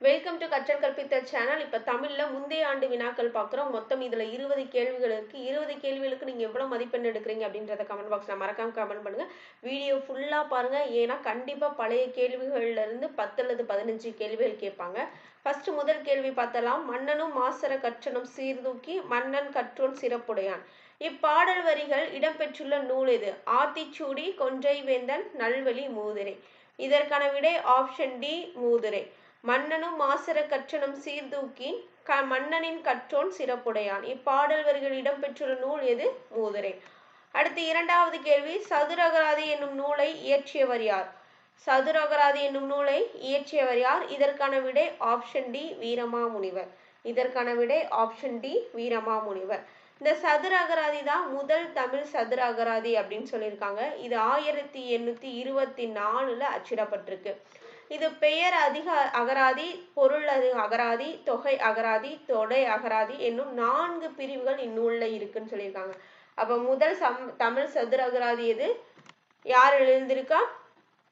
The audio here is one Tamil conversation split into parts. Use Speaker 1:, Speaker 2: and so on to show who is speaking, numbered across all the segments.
Speaker 1: வெல்கம் டு கற்றல் கற்பித்தல் சேனல். இப்போ தமிழில் முந்தைய ஆண்டு வினாக்கள் பார்க்குறோம். மொத்தம் இதில் 20 கேள்விகள் இருக்குது. 20 கேள்விகளுக்கு நீங்கள் எவ்வளோ மதிப்பெண் எடுக்கிறீங்க அப்படின்றத கமெண்ட் பாக்ஸில் மறக்காமல் கமெண்ட் பண்ணுங்கள். வீடியோ ஃபுல்லாக பாருங்கள். ஏன்னா கண்டிப்பாக பழைய கேள்விகள்லேருந்து 10 அல்லது 15 கேள்விகள் கேட்பாங்க. ஃபஸ்ட்டு முதல் கேள்வி பார்த்தலாம். மன்னனும் மாசற கற்றனும் சீர்தூக்கி மன்னன் கற்றோன் சிறப்புடையான். இப்பாடல் வரிகள் இடம்பெற்றுள்ள நூல் எது? ஆத்திச்சூடி, கொன்றை வேந்தன், நல்வழி, மூதுரை. இதற்கான விடை ஆப்ஷன் டி, மூதுரை. மன்னனும் மாசற கற்றனும் சீர்தூக்கின் மன்னனின் கற்றோன் சிறப்புடையான். இப்பாடல் வரிகள் இடம்பெற்றுள்ள நூல் எது? மூதுரை. அடுத்து இரண்டாவது கேள்வி. சதுரகராதி என்னும் நூலை இயற்றியவர் யார்? சதுரகராதி என்னும் நூலை இயற்றியவர் யார்? இதற்கான விடை ஆப்ஷன் டி, வீரமாமுனிவர். இதற்கான விடை ஆப்ஷன் டி, வீரமாமுனிவர். இந்த சதுர அகராதி தான் முதல் தமிழ் சதுர அகராதி அப்படின்னு சொல்லியிருக்காங்க. இது 1824 அச்சிடப்பட்டிருக்கு. இது பெயர் அதிக அகராதி, பொருள் அகராதி, தொகை அகராதி, தொடை அகராதி என்னும் 4 பிரிவுகள் இந்நூலில் இருக்குன்னு சொல்லியிருக்காங்க. அப்போ முதல் தமிழ் சதுர அகராதி எது? யார் எழுதியிருக்கா?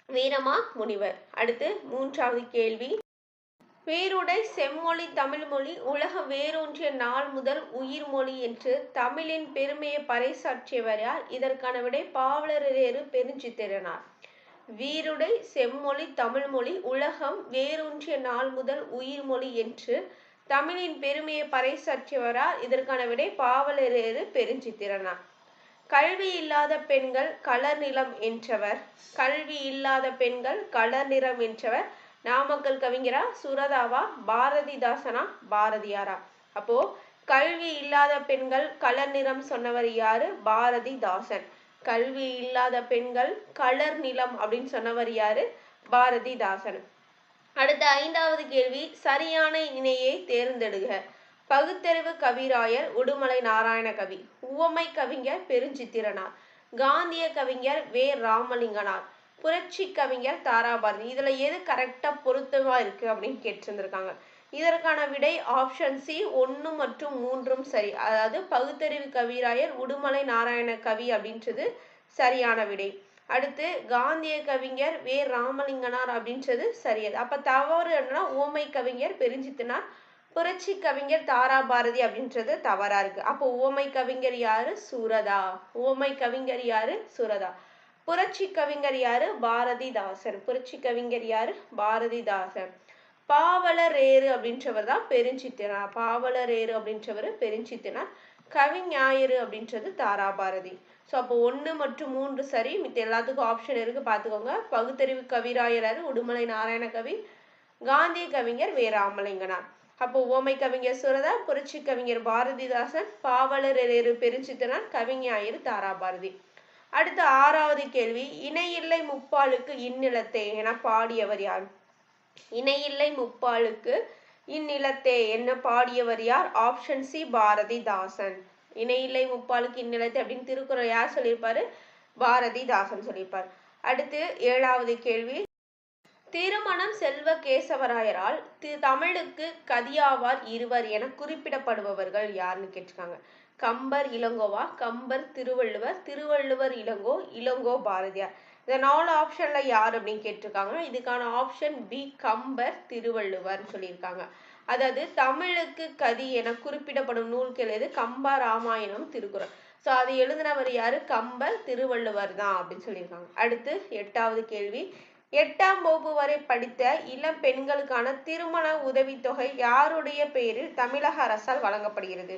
Speaker 1: வீரமாமுனிவர். அடுத்து மூன்றாவது கேள்வி. பேருடை செம்மொழி தமிழ்மொழி உலக வேரூன்றிய நாள் முதல் உயிர்மொழி என்று தமிழின் பெருமையை பறைசாற்றியவர் யார்? இதற்கான விடை பாவலரேறு பெருஞ்சித்திரனார். வீருடை செம்மொழி தமிழ்மொழி உலகம் வேரூன்றிய நாள் முதல் உயிர்மொழி என்று தமிழின் பெருமையை பறைசாற்றியவரார். இதற்கான விடை பாவலரேறு பெருஞ்சித்திரனார். கல்வி இல்லாத பெண்கள் கலர் நிலம் என்றவர். கல்வி இல்லாத பெண்கள் கலர் நிறம் என்றவர் நாமக்கல் கவிஞரா, சுரதாவா, பாரதிதாசனா, பாரதியாரா? அப்போ கல்வி இல்லாத பெண்கள் கலர் நிறம் சொன்னவர் யாரு? பாரதிதாசன். கல்வி இல்லாத பெண்கள் கலர் நிலம் அப்படின்னு சொன்னவர் யாரு? பாரதிதாசன். அடுத்த ஐந்தாவது கேள்வி. சரியான இணையை தேர்ந்தெடுக. பகுத்தறிவு கவிராயர் உடுமலை நாராயண கவி. உவமை கவிஞர் பெருஞ்சித்திரனார். காந்திய கவிஞர் வே. ராமலிங்கனார். புரட்சி கவிஞர் தாராபாரதி. இதுல எது கரெக்டா பொருத்தமா இருக்கு அப்படின்னு கேட்டிருந்திருக்காங்க. இதற்கான விடை ஆப்ஷன் சி, 1 மற்றும் 3 சரி. அதாவது பகுத்தறிவு கவிராயர் உடுமலை நாராயண கவி அப்படின்றது சரியான விடை. அடுத்து காந்திய கவிஞர் வே. ராமலிங்கனார் அப்படின்றது சரியது. அப்ப தவறு என்னன்னா உவமை கவிஞர் பெருஞ்சித்திரனார், புரட்சி கவிஞர் தாராபாரதி அப்படின்றது தவறா இருக்கு. அப்போ உவமை கவிஞர் யாரு? சுரதா. உவமை கவிஞர் யாரு? சுரதா. புரட்சி கவிஞர் யாரு? பாரதிதாசன். புரட்சி கவிஞர் யாரு? பாரதிதாசன். பாவலரேறு அப்படின்றவர் தான் பெருஞ்சித்திரனார். பாவலரேறு அப்படின்றவர் பெருஞ்சித்திரனார். கவிஞாயிறு அப்படின்றது தாராபாரதி. ஸோ அப்போ 1 மற்றும் 3 சரி. மித்த எல்லாத்துக்கும் ஆப்ஷன் இருக்கு, பார்த்துக்கோங்க. பகுத்தறிவு கவிராயர் உடுமலை நாராயண கவி. காந்திய கவிஞர் வே. ராமலிங்கனார். அப்போ உவமை கவிஞர் சுரதா, புரட்சி கவிஞர் பாரதிதாசன், பாவலரேறு பெருஞ்சித்திரனார், கவிஞாயிறு தாராபாரதி. அடுத்த ஆறாவது கேள்வி. இணையில்லை முப்பாலுக்கு இந்நிலத்தே என பாடியவர் யார்? இணையில்லை முப்பாலுக்கு இந்நிலத்தே என்ன பாடியவர் யார்? Option C, Bharathidasan. இணையில்லை முப்பாலுக்கு இந்நிலத்தே அப்படின்னு திருக்குறள் யார் சொல்லியிருப்பாரு? பாரதிதாசன் சொல்லியிருப்பார். அடுத்து ஏழாவது கேள்வி. திருமணம் செல்வ கேசவராயரால் தமிழுக்கு கதியாவார் இருவர் என குறிப்பிடப்படுபவர்கள் யாருன்னு கேட்டிருக்காங்க. கம்பர் இளங்கோவா, கம்பர் திருவள்ளுவர், திருவள்ளுவர் இளங்கோ, இளங்கோ பாரதியார். இந்த 4 ஆப்ஷன்ல யார் அப்படின்னு கேட்டிருக்காங்க. இதுக்கான ஆப்ஷன் பி, கம்பர் திருவள்ளுவர் சொல்லியிருக்காங்க. அதாவது தமிழுக்கு கதி என குறிப்பிடப்படும் நூல்கள் எது? கம்ப ராமாயணம், திருக்குறள். ஸோ அது எழுதினவர் யாரு? கம்பர் திருவள்ளுவர் தான் அப்படின்னு சொல்லியிருக்காங்க. அடுத்து எட்டாவது கேள்வி. 8ஆம் வகுப்பு வரை படித்த இளம் பெண்களுக்கான திருமண உதவித்தொகை யாருடைய பெயரில் தமிழக அரசால் வழங்கப்படுகிறது?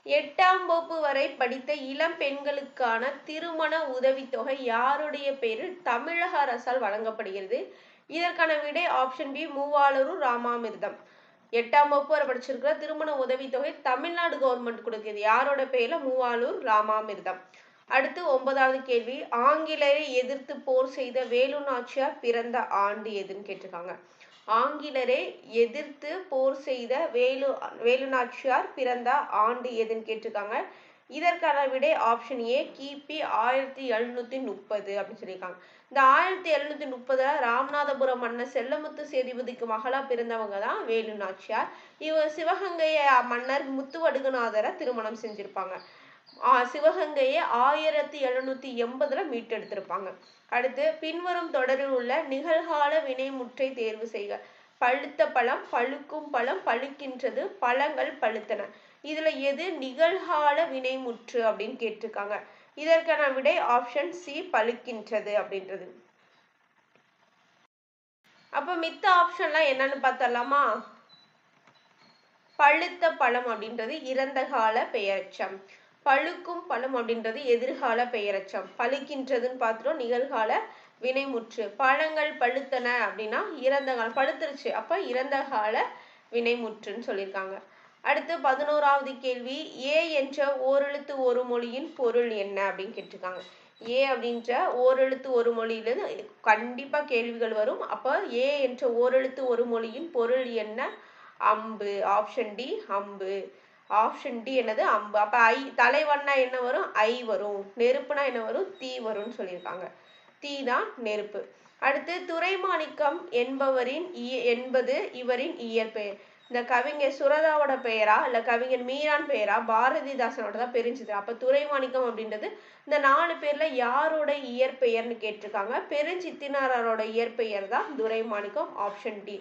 Speaker 1: 8ஆம் வகுப்பு வரை படித்த இளம் பெண்களுக்கான திருமண உதவித்தொகை யாருடைய பெயரில் தமிழக அரசால் வழங்கப்படுகிறது? இதற்கான விடை ஆப்ஷன் பி, மூவாளூர் ராமாமிர்தம். 8ஆம் வகுப்பு வரை படிச்சிருக்கிற திருமண உதவித்தொகை தமிழ்நாடு கவர்மெண்ட் கொடுக்குது. யாரோட பெயர்ல? மூவாளூர் ராமாமிர்தம். அடுத்து 9வது கேள்வி. ஆங்கிலேயரை எதிர்த்து போர் செய்த வேலு நாச்சியார் பிறந்த ஆண்டு எதுன்னு கேட்டிருக்காங்க. ஆங்கிலேயரை எதிர்த்து போர் செய்த வேலு நாச்சியார் பிறந்த ஆண்டு எதுன்னு கேட்டிருக்காங்க. இதற்கான விடை ஆப்ஷன் ஏ, கிபி 1730 அப்படின்னு சொல்லியிருக்காங்க. இந்த 1730 ராமநாதபுரம் மன்னர் செல்லமுத்து சேதுபதிக்கு மகளா பிறந்தவங்க தான் வேலு நாச்சியார். இவர் சிவகங்கை மன்னர் முத்துவடுகநாதரை திருமணம் செஞ்சிருப்பாங்க. சிவகங்கையை 1780 மீட்டெடுத்திருப்பாங்க. அடுத்து பின்வரும் தொடரில் உள்ள நிகழ்கால வினைமுற்றை தேர்வு செய்க. பழுத்த பழம், பழுக்கும் பழம், பழுக்கின்றது, பழங்கள் பழுத்தன. இதுல எது நிகழ்கால வினைமுற்று அப்படின்னு கேட்டிருக்காங்க. இதற்கான விடை ஆப்ஷன் சி, பழுக்கின்றது அப்படின்றது. அப்ப மித்த ஆப்ஷன்லாம் என்னன்னு பார்த்தலாமா? பழுத்த பழம் அப்படின்றது இறந்த கால பெயரெச்சம், பழுக்கும் பழம் அப்படின்றது எதிர்கால பெயரெச்சம், பழுக்கின்றதுன்னு பார்த்துட்டோம் நிகழ்கால வினைமுற்று, பழங்கள் பழுத்தன அப்படின்னா இறந்த காலம், பழுத்துருச்சு அப்ப இறந்த கால வினைமுற்றுன்னு சொல்லியிருக்காங்க. அடுத்து 11வது கேள்வி, ஏ என்ற ஓரெழுத்து ஒரு மொழியின் பொருள் என்ன அப்படின்னு கேட்டிருக்காங்க. ஏ அப்படின்ற ஓரெழுத்து ஒரு மொழியிலிருந்து கண்டிப்பா கேள்விகள் வரும். அப்ப ஏ என்ற ஓரெழுத்து ஒரு மொழியின் பொருள் என்ன? அம்பு. ஆப்ஷன் டி அம்பு. ஆப்ஷன் டி என்னது? அம்பு. அப்ப தலைவன்னா என்ன வரும்? ஐ வரும். நெருப்புனா என்ன வரும்? தீ வரும்னு சொல்லியிருக்காங்க. தீ தான் நெருப்பு. அடுத்து துரைமாணிக்கம் என்பது இவரின் இயற்பெயர். இந்த கவிஞர் சுரதாவோட பெயரா இல்ல கவிஞர் மீரான் பெயரா பாரதிதாசனோட தான் பெருஞ்சுது. அப்ப துரைமாணிக்கம் அப்படின்றது இந்த 4 பேர்ல யாரோட இயற்பெயர்னு கேட்டிருக்காங்க. பெருஞ்சித்திரனாரோட இயற்பெயர் தான் துரைமாணிக்கம். Option D.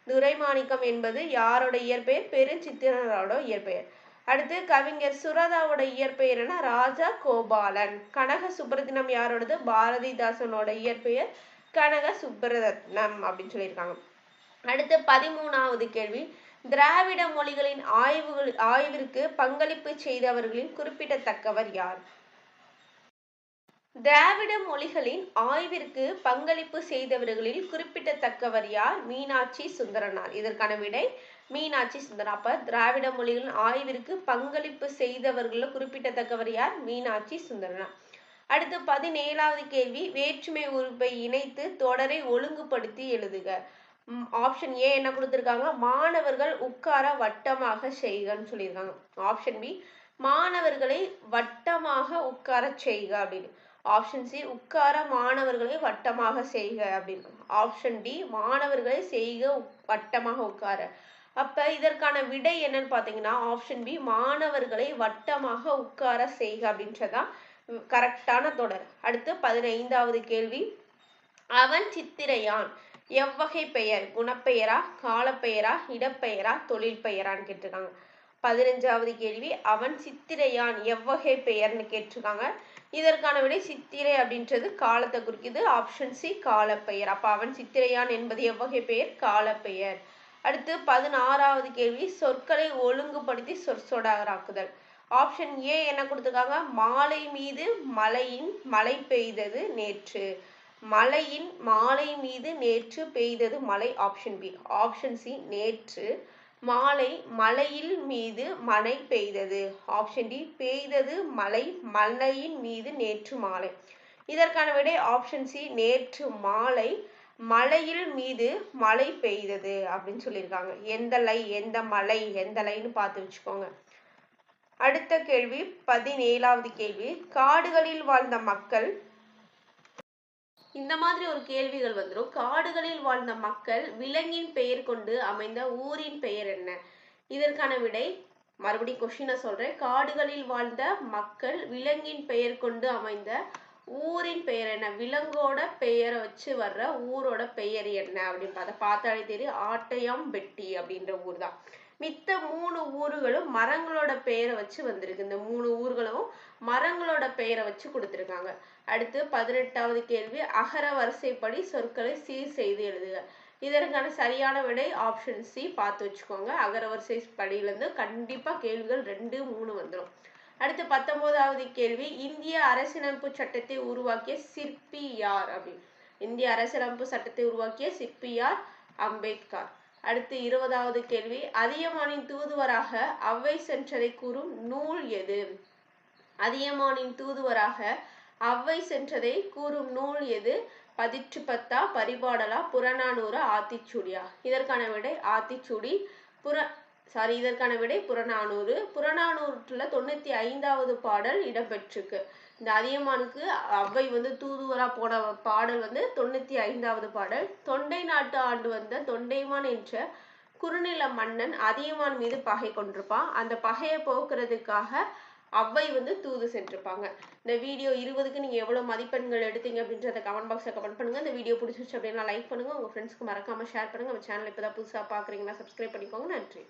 Speaker 1: துரைமாணிக்கம் என்பது யாரோட இயற்பெயர்? பெருஞ்சித்திரனாரோட இயற்பெயர். அடுத்து கவிஞர் சுரதாவோட இயற்பெயர் என்ன? ராஜா கோபாலன். கனக சுப்ரத்தினம் யாரோடது? பாரதிதாசனோட இயற்பெயர் கனக சுப்ரரத்னம் அப்படின்னு சொல்லியிருக்காங்க. அடுத்து 13வது கேள்வி, திராவிட மொழிகளின் ஆய்விற்கு பங்களிப்பு செய்தவர்களின் குறிப்பிடத்தக்கவர் யார்? திராவிட மொழிகளின் ஆய்விற்கு பங்களிப்பு செய்தவர்களில் குறிப்பிடத்தக்கவர் யார்? மீனாட்சி சுந்தரனார். இதற்கான விடை மீனாட்சி சுந்தரனார். அப்ப திராவிட மொழிகளின் ஆய்விற்கு பங்களிப்பு செய்தவர்கள் குறிப்பிடத்தக்கவர் யார்? மீனாட்சி சுந்தரனார். அடுத்து 17வது கேள்வி, வேற்றுமை உறுப்பை இணைத்து தொடரை ஒழுங்குபடுத்தி எழுதுக. ஆப்ஷன் ஏ என்ன கொடுத்திருக்காங்க? மாணவர்கள் உட்கார வட்டமாக செய்கன்னு சொல்லியிருக்காங்க. ஆப்ஷன் பி மாணவர்களை வட்டமாக உட்கார செய்க அப்படின்னு. ஆப்ஷன் சி உட்கார மாணவர்களை வட்டமாக செய்க அப்படின்னு. ஆப்ஷன் டி மாணவர்களை செய்க வட்டமாக உட்கார. அப்ப இதற்கான விடை என்னன்னு பாத்தீங்கன்னா ஆப்ஷன் பி மாணவர்களை வட்டமாக உட்கார செய்க அப்படின்றதான் கரெக்டான தொடர். அடுத்து 15வது கேள்வி, அவன் சித்திரையான் எவ்வகை பெயர்? குணப்பெயரா, காலப்பெயரா, இடப்பெயரா, தொழில் பெயரான்னு கேட்டிருக்காங்க. 15வது கேள்வி, அவன் சித்திரையான் எவ்வகை பெயர்னு கேட்டிருக்காங்க. இதற்கான விடை சித்திரை அப்படின்றது காலத்தை குறிக்குது. ஆப்ஷன் சி காலப்பெயர். அப்ப அவன் சித்திரையான் என்பது எவ்வகை பெயர்? காலப்பெயர். அடுத்து 16வது கேள்வி, சொற்களை ஒழுங்குபடுத்தி சொற்சொடராக்குதல். ஆப்ஷன் ஏ என்ன கொடுத்திருக்காங்க? மாலை மீது மழை பெய்தது நேற்று. மலையின் மாலை மீது நேற்று பெய்தது மழை. Option B. ஆப்ஷன் சி நேற்று மாலை மலையில் மீது மழை பெய்தது. ஆப்ஷன் டி பெய்தது மழை மலையின் மீது நேற்று மாலை. இதற்கான விடை ஆப்ஷன் சி நேற்று மாலை மலையில் மீது மழை பெய்தது அப்படின்னு சொல்லியிருக்காங்க. எந்த மலை எந்த லைன்னு பார்த்து வச்சுக்கோங்க. அடுத்த கேள்வி 17வது கேள்வி, காடுகளில் வாழ்ந்த மக்கள். இந்த மாதிரி ஒரு கேள்விகள் வந்துடும். காடுகளில் வாழ்ந்த மக்கள் விலங்கின் பெயர் கொண்டு அமைந்த ஊரின் பெயர் என்ன? இதற்கான விடை மறுபடியும் கொஸ்டினை சொல்றேன். காடுகளில் வாழ்ந்த மக்கள் விலங்கின் பெயர் கொண்டு அமைந்த ஊரின் பெயர் என்ன? விலங்கோட பெயரை வச்சு வர்ற ஊரோட பெயர் என்ன அப்படின்னு பார்த்தாலே தெரியும். ஆட்டையாம்பெட்டி அப்படின்ற ஊர் தான். மித்த 3 ஊர்களும் மரங்களோட பெயரை வச்சு வந்திருக்கு. இந்த 3 ஊர்களும் மரங்களோட பெயரை வச்சு கொடுத்திருக்காங்க. அடுத்து 18வது கேள்வி, அகர வரிசைப்படி சொற்களை சீர் செய்து எழுதுக. இதற்கான சரியான விடை ஆப்ஷன் சி. பார்த்து வச்சுக்கோங்க. அகர வரிசை படியிலிருந்து கண்டிப்பா கேள்விகள் 2, 3 வந்துடும். அடுத்து 19வது கேள்வி, இந்திய அரசியலமைப்பு சட்டத்தை உருவாக்கிய சிற்பி யார் அப்படின்னு. இந்திய அரசியலமைப்பு சட்டத்தை உருவாக்கிய சிற்பி யார்? அம்பேத்கர். அடுத்து 20வது கேள்வி, அதியமானின் தூதுவராக அவ்வை சென்றதை கூறும் நூல் எது? அதியமானின் தூதுவராக அவ்வை சென்றதை கூறும் நூல் எது? பதிற்றுப்பத்தா, பரிபாடலா, புறநானூறு, ஆத்திச்சூடியா? இதற்கான விடை ஆத்திச்சூடி. இதற்கான விடை புறநானூறு. புறநானூற்றுல 95வது பாடல் இடம்பெற்றிருக்கு. இந்த அதியமானுக்கு அவ்வை தூதுவரா போன பாடல் 95வது பாடல். தொண்டை நாட்டு ஆண்டு வந்த தொண்டைமான் என்ற குறுநில மன்னன் அதியமான் மீது பகை கொண்டிருப்பான். அந்த பகையை போக்குறதுக்காக அவ்வை வந்து தூது சென்றிருப்பாங்க. இந்த வீடியோ 20க்கு நீங்க எவ்வளவு மதிப்பெண்கள் எடுத்தீங்க அப்படின்றத கமெண்ட் பாக்ஸ்ல கமெண்ட் பண்ணுங்க. இந்த வீடியோ பிடிச்சிருச்சு அப்படின்னா லைக் பண்ணுங்க. உங்க ஃப்ரெண்ட்ஸ்க்கு மறக்காம ஷேர் பண்ணுங்க. நம்ம சேனல் இப்பதான் புதுசா பாக்குறீங்கன்னா சப்ஸ்கிரைப் பண்ணிக்கோங்க. நன்றி.